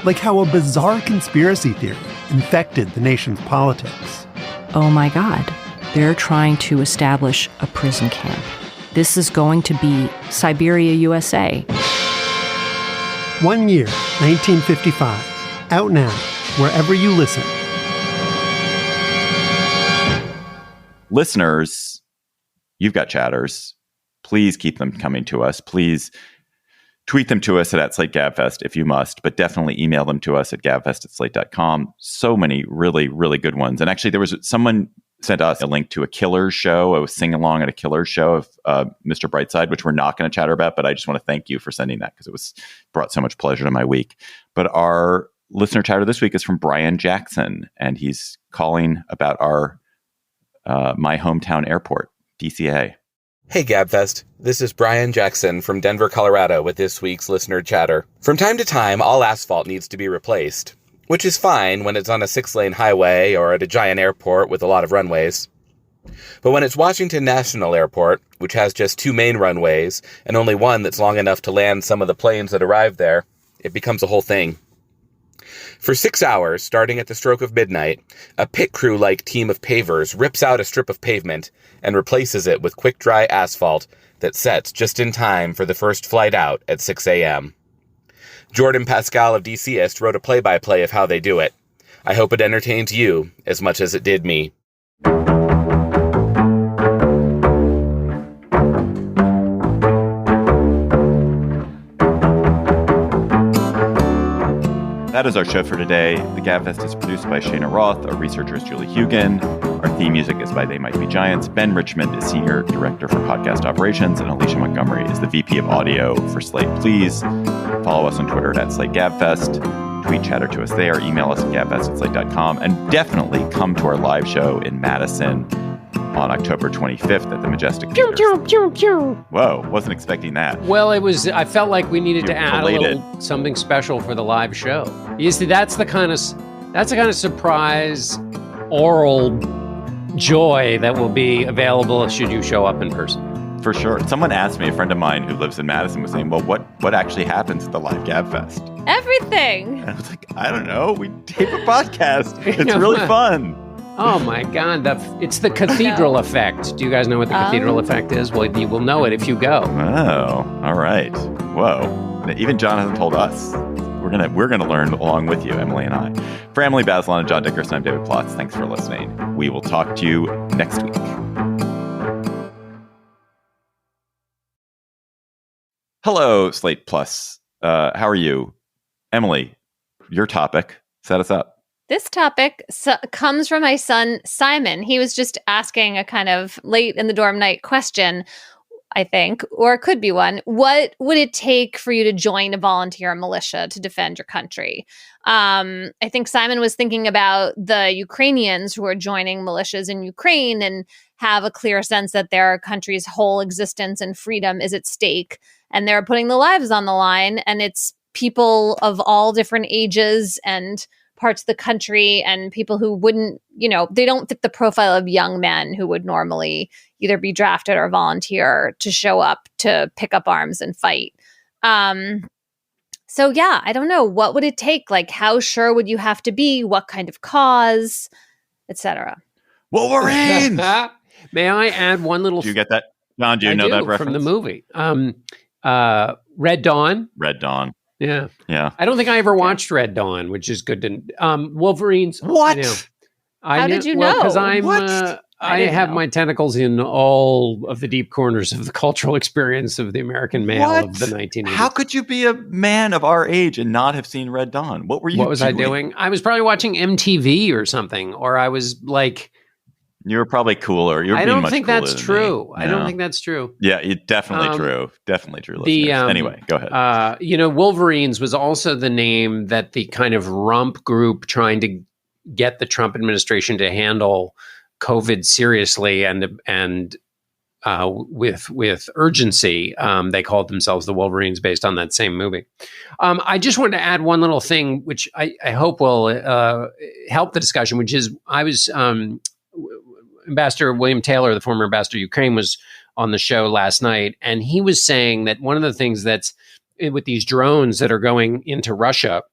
like how a bizarre conspiracy theory infected the nation's politics. Oh my God, they're trying to establish a prison camp. This is going to be Siberia, USA. 1 Year, 1955. Out now, wherever you listen. Listeners, you've got chatters. Please keep them coming to us. Please tweet them to us at Slate Gabfest if you must, but definitely email them to us at gabfest@slate.com. So many really, really good ones. And actually, there was someone sent us a link to a Killers show. I was singing along at a Killers show of Mr. Brightside, which we're not going to chatter about, but I just want to thank you for sending that because it brought so much pleasure to my week. But our listener chatter this week is from Brian Jackson, and he's calling about our my hometown airport, DCA. Hey Gabfest, this is Brian Jackson from Denver, Colorado with this week's listener chatter. From time to time, all asphalt needs to be replaced, which is fine when it's on a 6-lane highway or at a giant airport with a lot of runways. But when it's Washington National Airport, which has just 2 main runways and only one that's long enough to land some of the planes that arrive there, it becomes a whole thing. For 6 hours, starting at the stroke of midnight, a pit crew-like team of pavers rips out a strip of pavement and replaces it with quick-dry asphalt that sets just in time for the first flight out at 6 a.m. Jordan Pascal of DCist wrote a play-by-play of how they do it. I hope it entertains you as much as it did me. That is our show for today. The Gabfest is produced by Shayna Roth. Our researcher is Julie Hugan. Our theme music is by They Might Be Giants. Ben Richmond is Senior Director for Podcast Operations, and Alicia Montgomery is the VP of Audio for Slate. Please follow us on Twitter at Slate Gabfest. Tweet chatter to us there. Email us at gabfest@slate.com. And definitely come to our live show in Madison on October 25th at the Majestic Theater. Pew, pew, pew, pew. Whoa, wasn't expecting that. Well, I felt like we needed You're to add elated. a little something special for the live show. You see, that's the kind of surprise oral joy that will be available should you show up in person. For sure. Someone asked me, a friend of mine who lives in Madison was saying, well, what actually happens at the live Gabfest? Everything. And I was like, I don't know. We tape a podcast. It's really fun. Oh my God, it's the cathedral effect. Do you guys know what the cathedral effect is? Well, you will know it if you go. Oh, all right. Whoa. Even John hasn't told us. We're gonna learn along with you, Emily and I. For Emily Bazelon and John Dickerson, I'm David Plotz. Thanks for listening. We will talk to you next week. Hello, Slate Plus. How are you? Emily, your topic. Set us up. This topic comes from my son, Simon. He was just asking a kind of late in the dorm night question. I think, or it could be one. What would it take for you to join a volunteer militia to defend your country? I think Simon was thinking about the Ukrainians who are joining militias in Ukraine and have a clear sense that their country's whole existence and freedom is at stake. And they're putting the lives on the line. And it's people of all different ages and parts of the country, and people who wouldn't, they don't fit the profile of young men who would normally either be drafted or volunteer to show up to pick up arms and fight. So yeah, I don't know. What would it take? Like, how sure would you have to be? What kind of cause, etc.? Wolverines! May I add one little... Do you get that? John, do you know that reference? From the movie. Red Dawn. Red Dawn. Yeah. Yeah. I don't think I ever watched Red Dawn, which is good to... Wolverines. What? How did you know? Because I have my tentacles in all of the deep corners of the cultural experience of the American male of the 1980s. How could you be a man of our age and not have seen Red Dawn? What were you What was I doing? I was probably watching MTV or something, or I was like... You were probably cooler. I don't think that's true. I don't think that's true. Yeah, it's definitely true. Definitely true. Anyway, go ahead. Wolverines was also the name that the kind of rump group trying to get the Trump administration to handle COVID seriously and with urgency. They called themselves the Wolverines based on that same movie. I just wanted to add one little thing, which I hope will help the discussion, which is I was... Ambassador William Taylor, the former ambassador to Ukraine, was on the show last night, and he was saying that one of the things that's with these drones that are going into Russia,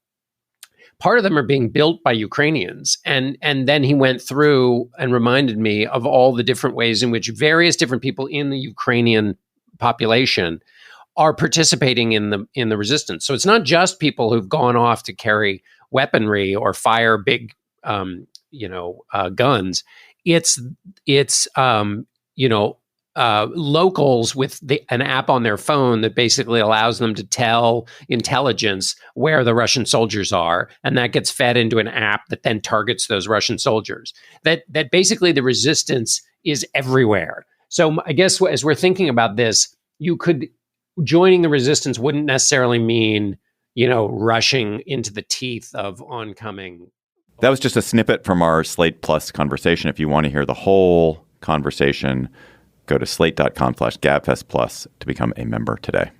part of them are being built by Ukrainians. And then he went through and reminded me of all the different ways in which various different people in the Ukrainian population are participating in the resistance. So it's not just people who've gone off to carry weaponry or fire big, guns. It's locals with an app on their phone that basically allows them to tell intelligence where the Russian soldiers are, and that gets fed into an app that then targets those Russian soldiers. That basically the resistance is everywhere. So I guess as we're thinking about this, joining the resistance wouldn't necessarily mean, rushing into the teeth of oncoming. That was just a snippet from our Slate Plus conversation. If you want to hear the whole conversation, go to slate.com/Gabfest Plus to become a member today.